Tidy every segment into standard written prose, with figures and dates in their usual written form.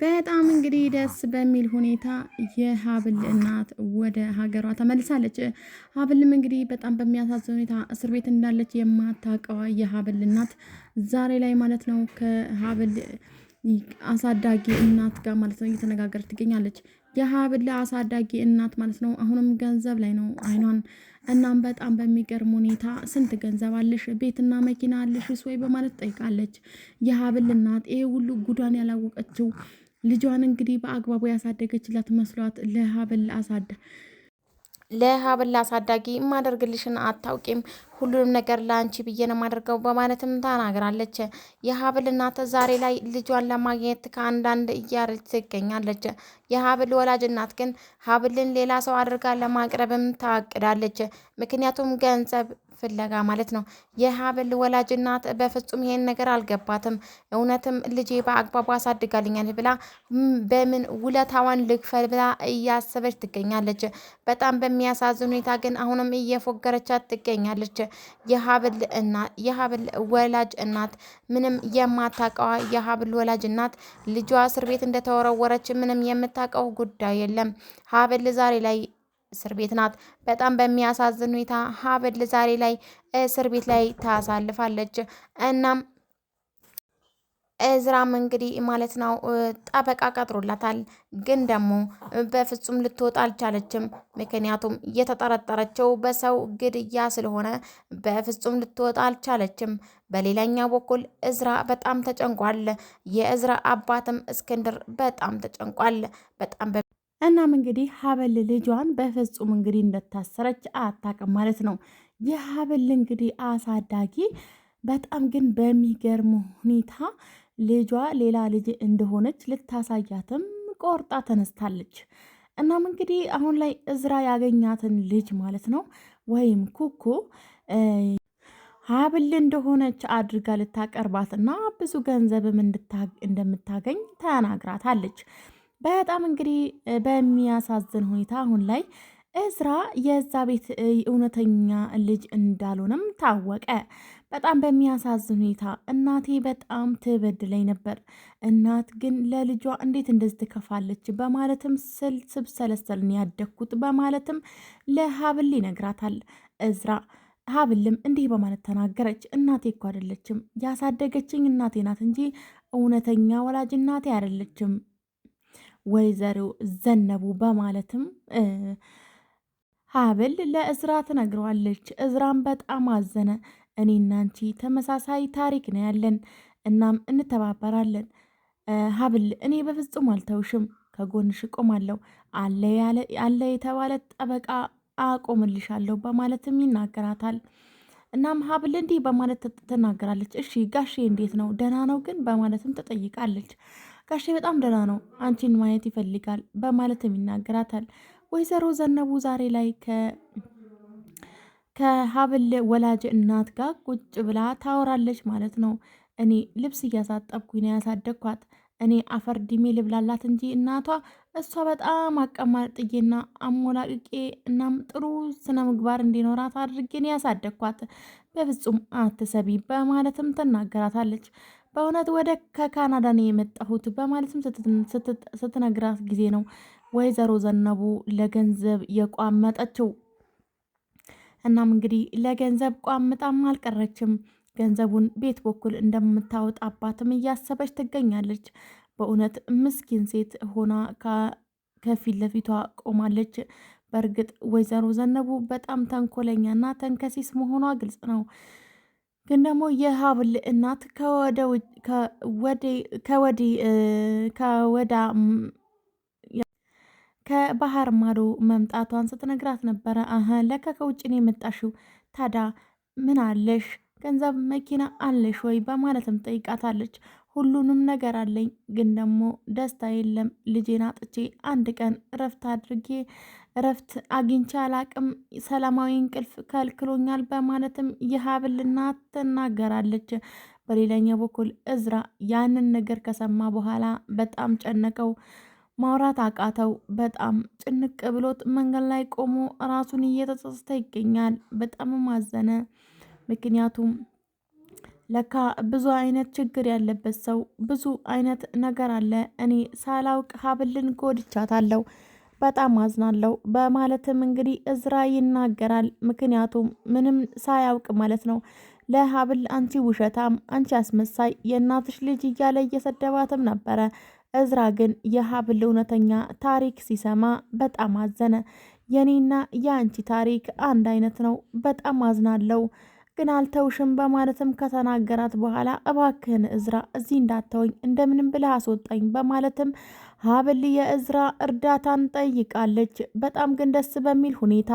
በጣም እንግዲህ ደስ በሚል ሁኔታ የሀብል እናት ወደ ሀገሯ ተመልሳለች። ሀብልም እንግዲህ በጣም በሚያሳዝን ሁኔታ እስር ቤት እንዳለች የማታውቀዋ የሀብል እናት ዛሬ ላይ ማለት ነው ከሀብል አሳዳጊ እናት ጋር ማለት ነው እየተነጋገረች ትገኛለች። የሀብል አሳዳጊ እናት ማለት ነው አሁንም ገንዘብ ላይ ነው አይኗን። እናም በጣም በሚገርም ሁኔታ ስንት ገንዘብ አለሽ? ቤትና መኪና አለሽስ ወይ በማለት ጠይቃለች። የሀብል እናት ይሄ ሁሉ ጉዷን ያላወቀችው ልጇን እንግዲህ በአግባቡ ያሳደገችላት መስሏት ለሀብል አሳዳጊ የማደርግልሽን አታውቂም፣ ሁሉንም ነገር ለአንቺ ብዬ ነው የማደርገው በማለትም ተናግራለች። የሀብል እናት ዛሬ ላይ ልጇን ለማግኘት ከአንዳንድ እያረች ትገኛለች። የሀብል ወላጅ እናት ግን ሀብልን ሌላ ሰው አድርጋ ለማቅረብም ታቅዳለች። ምክንያቱም ገንዘብ ፍለጋ ማለት ነው። የሀብል ወላጅ እናት በፍጹም ይሄን ነገር አልገባትም። እውነትም ልጄ በአግባቡ አሳድጋልኛል ብላ በምን ውለታዋን ልክፈል ብላ እያሰበች ትገኛለች። በጣም በሚያሳዝን ሁኔታ ግን አሁንም እየፎገረቻት ትገኛለች። የሀብል ወላጅ እናት ምንም የማታውቀዋ የሀብል ወላጅ እናት ልጇ እስር ቤት እንደተወረወረች ምንም የምታውቀው ጉዳይ የለም። ሀብል ዛሬ ላይ እስር ቤት ናት። በጣም በሚያሳዝን ሁኔታ ሀብል ዛሬ ላይ እስር ቤት ላይ ታሳልፋለች። እናም እዝራም እንግዲህ ማለት ነው ጠበቃ ቀጥሮላታል። ግን ደግሞ በፍጹም ልትወጣ አልቻለችም። ምክንያቱም እየተጠረጠረችው በሰው ግድያ ስለሆነ በፍጹም ልትወጣ አልቻለችም። በሌላኛው በኩል እዝራ በጣም ተጨንቋል። የእዝራ አባትም እስክንድር በጣም ተጨንቋል። እናም እንግዲህ ሀብል ልጇን በፍጹም እንግዲህ እንደታሰረች አታውቅም ማለት ነው። የሀብል እንግዲህ አሳዳጊ በጣም ግን በሚገርም ሁኔታ ልጇ ሌላ ልጅ እንደሆነች ልታሳያትም ቆርጣ ተነስታለች። እናም እንግዲህ አሁን ላይ እዝራ ያገኛትን ልጅ ማለት ነው ወይም ኩኩ ሀብል እንደሆነች አድርጋ ልታቀርባት እና ብዙ ገንዘብም እንደምታገኝ ተናግራታለች። በጣም እንግዲህ በሚያሳዝን ሁኔታ አሁን ላይ እዝራ የዛ ቤት እውነተኛ ልጅ እንዳልሆነም ታወቀ። በጣም በሚያሳዝን ሁኔታ እናቴ በጣም ትበድለኝ ነበር፣ እናት ግን ለልጇ እንዴት እንደዚህ ትከፋለች በማለትም ስብሰለሰልን ያደግኩት በማለትም ለሀብል ይነግራታል እዝራ። ሀብልም እንዲህ በማለት ተናገረች። እናቴ እኮ አይደለችም ያሳደገችኝ እናቴ ናት እንጂ እውነተኛ ወላጅ እናቴ አይደለችም ወይዘሮ ዘነቡ በማለትም ሀብል ለእዝራ ትነግረዋለች። እዝራም በጣም አዘነ። እኔና አንቺ ተመሳሳይ ታሪክ ነው ያለን፣ እናም እንተባበራለን። ሀብል እኔ በፍጹም አልተውሽም፣ ከጎንሽ እቆማለሁ፣ አለ የተባለ ጠበቃ አቆምልሻለሁ በማለትም ይናገራታል። እናም ሀብል እንዲህ በማለት ትናገራለች። እሺ ጋሼ እንዴት ነው ደህና ነው ግን በማለትም ትጠይቃለች። ጋሼ በጣም ደህና ነው፣ አንቺን ማየት ይፈልጋል በማለትም ይናገራታል። ወይዘሮ ዘነቡ ዛሬ ላይ ከሀብል ወላጅ እናት ጋር ቁጭ ብላ ታወራለች ማለት ነው። እኔ ልብስ እያሳጠብኩኝ ነው ያሳደግኳት፣ እኔ አፈር ድሜ ልብላላት እንጂ እናቷ እሷ በጣም አቀማጥዬና አሞላቅቄ እናም ጥሩ ስነ ምግባር እንዲኖራት አድርጌን ያሳደግኳት፣ በፍጹም አትሰቢ በማለትም ትናገራታለች። በእውነት ወደ ከካናዳ ነው የመጣሁት በማለትም ስትነግራት ጊዜ ነው ወይዘሮ ዘነቡ ለገንዘብ የቋመጠችው። እናም እንግዲህ ለገንዘብ ቋምጣም አልቀረችም። ገንዘቡን ቤት በኩል እንደምታወጣባትም እያሰበች ትገኛለች። በእውነት ምስኪን ሴት ሆና ከፊት ለፊቷ ቆማለች። በእርግጥ ወይዘሮ ዘነቡ በጣም ተንኮለኛና ተንከሲስ መሆኗ ግልጽ ነው። ግን ደግሞ የሀብል እናት ከወዳ ከባህር ማዶ መምጣቷን ስትነግራት ነበረ። ለካ ከውጭ ነው የመጣሽው፣ ታዲያ ምን አለሽ? ገንዘብ መኪና አለሽ ወይ በማለትም ጠይቃታለች። ሁሉንም ነገር አለኝ፣ ግን ደግሞ ደስታ የለም። ልጄን አጥቼ አንድ ቀን እረፍት አግኝቼ አላቅም፣ ሰላማዊ እንቅልፍ ከልክሎኛል በማለትም የሀብል እናት ትናገራለች። በሌላኛው በኩል እዝራ ያንን ነገር ከሰማ በኋላ በጣም ጨነቀው። ማውራት አቃተው። በጣም ጭንቅ ብሎት መንገድ ላይ ቆሞ ራሱን እየተጸጸተ ይገኛል። በጣም ማዘነ። ምክንያቱም ለካ ብዙ አይነት ችግር ያለበት ሰው ብዙ አይነት ነገር አለ። እኔ ሳላውቅ ሀብልን ጎድቻታለሁ፣ በጣም አዝናለሁ በማለትም እንግዲህ እዝራ ይናገራል። ምክንያቱም ምንም ሳያውቅ ማለት ነው ለሀብል አንቺ ውሸታም፣ አንቺ አስመሳይ፣ የእናትሽ ልጅ እያለ እየሰደባትም ነበረ። እዝራ ግን የሀብል እውነተኛ ታሪክ ሲሰማ በጣም አዘነ። የኔና የአንቺ ታሪክ አንድ አይነት ነው፣ በጣም አዝናለሁ ግን አልተውሽም በማለትም ከተናገራት በኋላ እባክህን እዝራ እዚህ እንዳተወኝ እንደምንም ብለህ አስወጣኝ በማለትም ሀብል የእዝራ እርዳታን ጠይቃለች። በጣም ግን ደስ በሚል ሁኔታ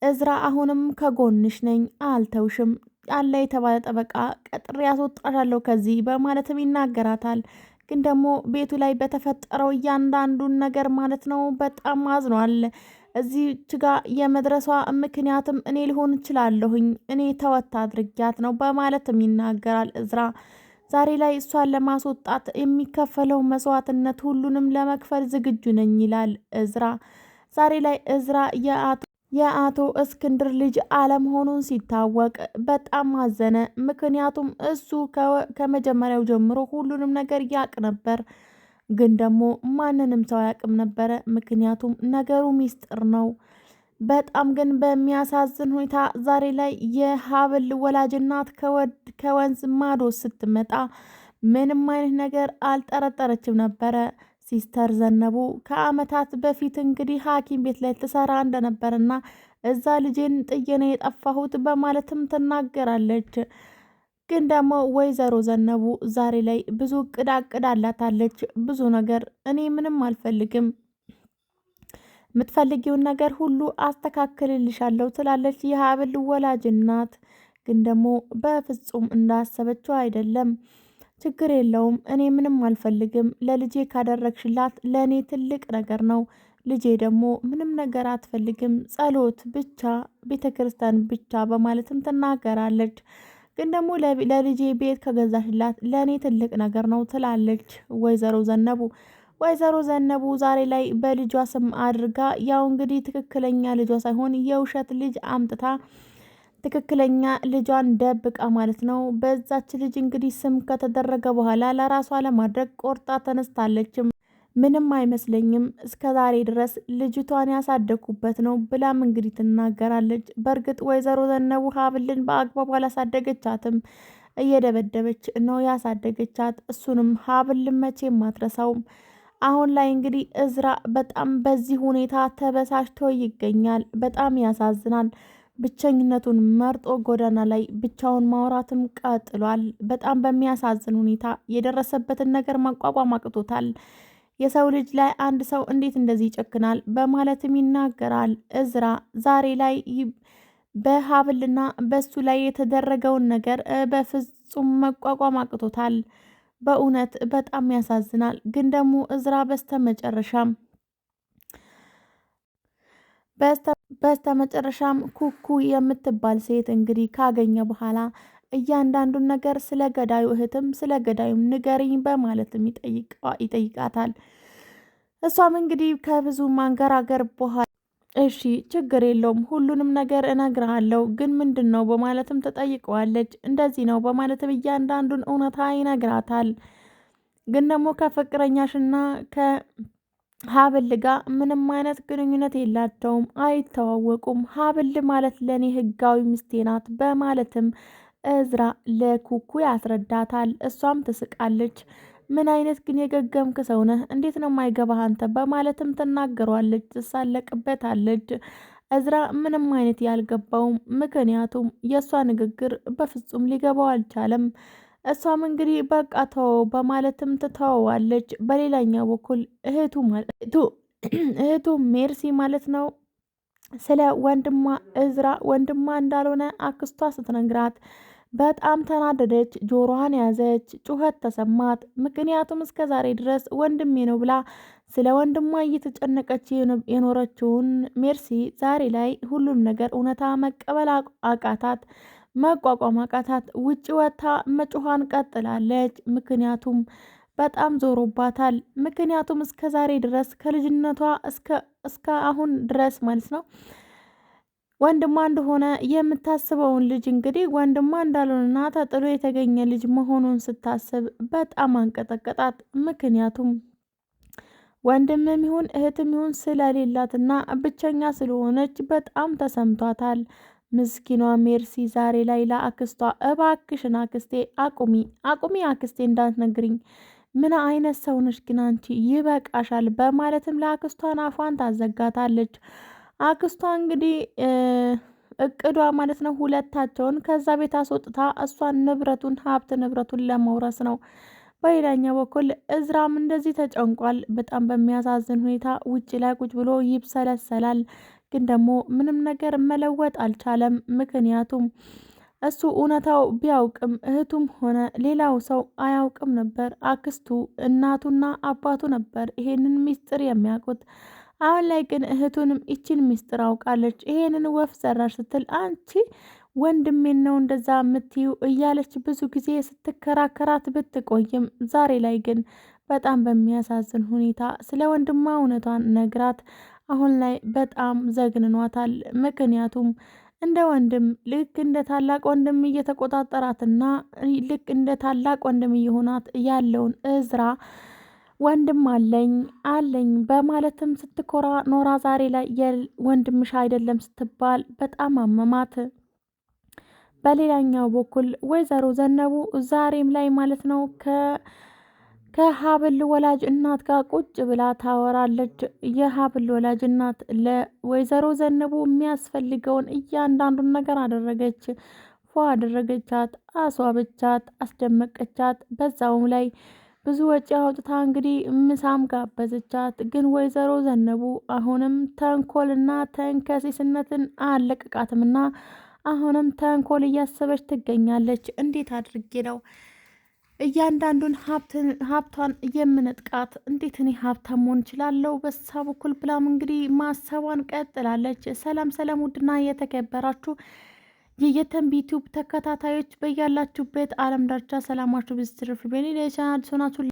እዝራ አሁንም ከጎንሽ ነኝ፣ አልተውሽም፣ አለ የተባለ ጠበቃ ቀጥሬ ያስወጣሻለሁ ከዚህ በማለትም ይናገራታል። ግን ደግሞ ቤቱ ላይ በተፈጠረው እያንዳንዱን ነገር ማለት ነው በጣም አዝኗል። እዚች ጋ የመድረሷ ምክንያትም እኔ ሊሆን እችላለሁኝ፣ እኔ ተወት አድርጊያት ነው በማለትም ይናገራል እዝራ። ዛሬ ላይ እሷን ለማስወጣት የሚከፈለው መስዋዕትነት ሁሉንም ለመክፈል ዝግጁ ነኝ ይላል እዝራ። ዛሬ ላይ እዝራ የአቶ እስክንድር ልጅ አለመሆኑን ሲታወቅ በጣም አዘነ። ምክንያቱም እሱ ከመጀመሪያው ጀምሮ ሁሉንም ነገር ያቅ ነበር። ግን ደግሞ ማንንም ሰው አያውቅም ነበረ። ምክንያቱም ነገሩ ሚስጥር ነው። በጣም ግን በሚያሳዝን ሁኔታ ዛሬ ላይ የሀብል ወላጅ እናት ከወንዝ ማዶ ስትመጣ ምንም አይነት ነገር አልጠረጠረችም ነበረ። ሲስተር ዘነቡ ከአመታት በፊት እንግዲህ ሐኪም ቤት ላይ ትሰራ እንደነበርና እዛ ልጄን ጥዬ ነው የጠፋሁት በማለትም ትናገራለች። ግን ደግሞ ወይዘሮ ዘነቡ ዛሬ ላይ ብዙ እቅድ አቅዳላታለች። ብዙ ነገር እኔ ምንም አልፈልግም፣ የምትፈልጊውን ነገር ሁሉ አስተካክልልሻለሁ ትላለች የሀብል ወላጅ እናት። ግን ደግሞ በፍጹም እንዳሰበችው አይደለም። ችግር የለውም፣ እኔ ምንም አልፈልግም፣ ለልጄ ካደረግሽላት ለእኔ ትልቅ ነገር ነው። ልጄ ደግሞ ምንም ነገር አትፈልግም፣ ጸሎት ብቻ፣ ቤተ ክርስቲያን ብቻ በማለትም ትናገራለች። ግን ደግሞ ለልጄ ቤት ከገዛሽላት ለእኔ ትልቅ ነገር ነው ትላለች ወይዘሮ ዘነቡ። ወይዘሮ ዘነቡ ዛሬ ላይ በልጇ ስም አድርጋ ያው እንግዲህ ትክክለኛ ልጇ ሳይሆን የውሸት ልጅ አምጥታ ትክክለኛ ልጇን ደብቃ ማለት ነው። በዛች ልጅ እንግዲህ ስም ከተደረገ በኋላ ለራሷ ለማድረግ ቆርጣ ተነስታለችም። ምንም አይመስለኝም እስከ ዛሬ ድረስ ልጅቷን ያሳደግኩበት ነው ብላም እንግዲህ ትናገራለች። በእርግጥ ወይዘሮ ዘነቡ ሀብልን በአግባቡ አላሳደገቻትም፣ እየደበደበች ነው ያሳደገቻት። እሱንም ሀብልን መቼም አትረሳውም። አሁን ላይ እንግዲህ እዝራ በጣም በዚህ ሁኔታ ተበሳጭቶ ይገኛል። በጣም ያሳዝናል። ብቸኝነቱን መርጦ ጎዳና ላይ ብቻውን ማውራትም ቀጥሏል። በጣም በሚያሳዝን ሁኔታ የደረሰበትን ነገር መቋቋም አቅቶታል። የሰው ልጅ ላይ አንድ ሰው እንዴት እንደዚህ ይጨክናል በማለትም ይናገራል እዝራ። ዛሬ ላይ በሀብልና በሱ ላይ የተደረገውን ነገር በፍጹም መቋቋም አቅቶታል። በእውነት በጣም ያሳዝናል። ግን ደግሞ እዝራ በስተመጨረሻም ኩኩ የምትባል ሴት እንግዲህ ካገኘ በኋላ እያንዳንዱን ነገር ስለ ገዳዩ እህትም ስለ ገዳዩም ንገሪኝ በማለትም ይጠይቃታል። እሷም እንግዲህ ከብዙ ማንገራገር በኋላ እሺ ችግር የለውም ሁሉንም ነገር እነግርሃለሁ፣ ግን ምንድን ነው በማለትም ተጠይቀዋለች። እንደዚህ ነው በማለትም እያንዳንዱን እውነታ ይነግራታል። ግን ደግሞ ከፍቅረኛሽና ከሀብል ጋር ምንም አይነት ግንኙነት የላቸውም፣ አይተዋወቁም። ሀብል ማለት ለእኔ ህጋዊ ሚስቴ ናት በማለትም እዝራ ለኩኩ ያስረዳታል። እሷም ትስቃለች። ምን አይነት ግን የገገምክ ሰው ነህ? እንዴት ነው የማይገባህ አንተ? በማለትም ትናገሯለች፣ ትሳለቅበታለች። እዝራ ምንም አይነት ያልገባውም፣ ምክንያቱም የእሷ ንግግር በፍጹም ሊገባው አልቻለም። እሷም እንግዲህ በቃ ተወው በማለትም ትተወዋለች። በሌላኛው በኩል እህቱ ሜርሲ ማለት ነው ስለ ወንድሟ እዝራ ወንድሟ እንዳልሆነ አክስቷ ስትነግራት በጣም ተናደደች። ጆሮዋን ያዘች፣ ጩኸት ተሰማት። ምክንያቱም እስከ ዛሬ ድረስ ወንድሜ ነው ብላ ስለ ወንድሟ እየተጨነቀች የኖረችውን ሜርሲ ዛሬ ላይ ሁሉም ነገር እውነታ መቀበል አቃታት፣ መቋቋም አቃታት። ውጭ ወጥታ መጮኋን ቀጥላለች። ምክንያቱም በጣም ዞሮባታል። ምክንያቱም እስከ ዛሬ ድረስ ከልጅነቷ እስከ አሁን ድረስ ማለት ነው ወንድሟ እንደሆነ የምታስበውን ልጅ እንግዲህ ወንድሟ እንዳልሆነና ተጥሎ የተገኘ ልጅ መሆኑን ስታስብ በጣም አንቀጠቀጣት። ምክንያቱም ወንድምም ይሁን እህትም ይሁን ስለሌላትና ብቸኛ ስለሆነች በጣም ተሰምቷታል። ምስኪኗ ሜርሲ ዛሬ ላይ ለአክስቷ እባክሽን አክስቴ አቁሚ አቁሚ አክስቴ እንዳትነግሪኝ፣ ምን አይነት ሰው ነሽ ግን አንቺ ይበቃሻል፣ በማለትም ለአክስቷን አፏን ታዘጋታለች። አክስቷ እንግዲህ እቅዷ ማለት ነው ሁለታቸውን ከዛ ቤት አስወጥታ እሷን ንብረቱን ሀብት ንብረቱን ለመውረስ ነው። በሌላኛው በኩል እዝራም እንደዚህ ተጨንቋል። በጣም በሚያሳዝን ሁኔታ ውጭ ላይ ቁጭ ብሎ ይብሰለሰላል። ግን ደግሞ ምንም ነገር መለወጥ አልቻለም። ምክንያቱም እሱ እውነታው ቢያውቅም እህቱም ሆነ ሌላው ሰው አያውቅም ነበር። አክስቱ እናቱና አባቱ ነበር ይሄንን ሚስጥር የሚያውቁት። አሁን ላይ ግን እህቱንም ይችን ሚስጥር አውቃለች። ይሄንን ወፍ ዘራሽ ስትል አንቺ ወንድሜን ነው እንደዛ የምትዩ እያለች ብዙ ጊዜ ስትከራከራት ብትቆይም ዛሬ ላይ ግን በጣም በሚያሳዝን ሁኔታ ስለ ወንድሟ እውነቷን ነግራት አሁን ላይ በጣም ዘግንኗታል። ምክንያቱም እንደ ወንድም ልክ እንደ ታላቅ ወንድም እየተቆጣጠራትና ልክ እንደ ታላቅ ወንድም እየሆናት ያለውን እዝራ ወንድም አለኝ በማለትም ስትኮራ ኖራ ዛሬ ላይ የወንድምሽ አይደለም ስትባል በጣም አመማት። በሌላኛው በኩል ወይዘሮ ዘነቡ ዛሬም ላይ ማለት ነው ከሀብል ወላጅ እናት ጋር ቁጭ ብላ ታወራለች። የሀብል ወላጅ እናት ለወይዘሮ ዘነቡ የሚያስፈልገውን እያንዳንዱን ነገር አደረገች። ፏ አደረገቻት፣ አስዋበቻት፣ አስደመቀቻት። በዛውም ላይ ብዙ ወጪ አውጥታ እንግዲህ ምሳም ጋበዘቻት። ግን ወይዘሮ ዘነቡ አሁንም ተንኮልና ተንከሲስነትን አለቅቃትምና አሁንም ተንኮል እያሰበች ትገኛለች። እንዴት አድርጌ ነው እያንዳንዱን ሀብቷን የምነጥቃት? እንዴት እኔ ሀብታም መሆን እችላለሁ በሳ በኩል ብላም እንግዲህ ማሰቧን ቀጥላለች። ሰላም ሰላም! ውድና የተከበራችሁ የየተንቢ ዩቲዩብ ተከታታዮች በያላችሁበት ዓለም ዳርቻ ሰላማችሁ ብዝትርፍ በኔ ለቻናል ሶናችሁ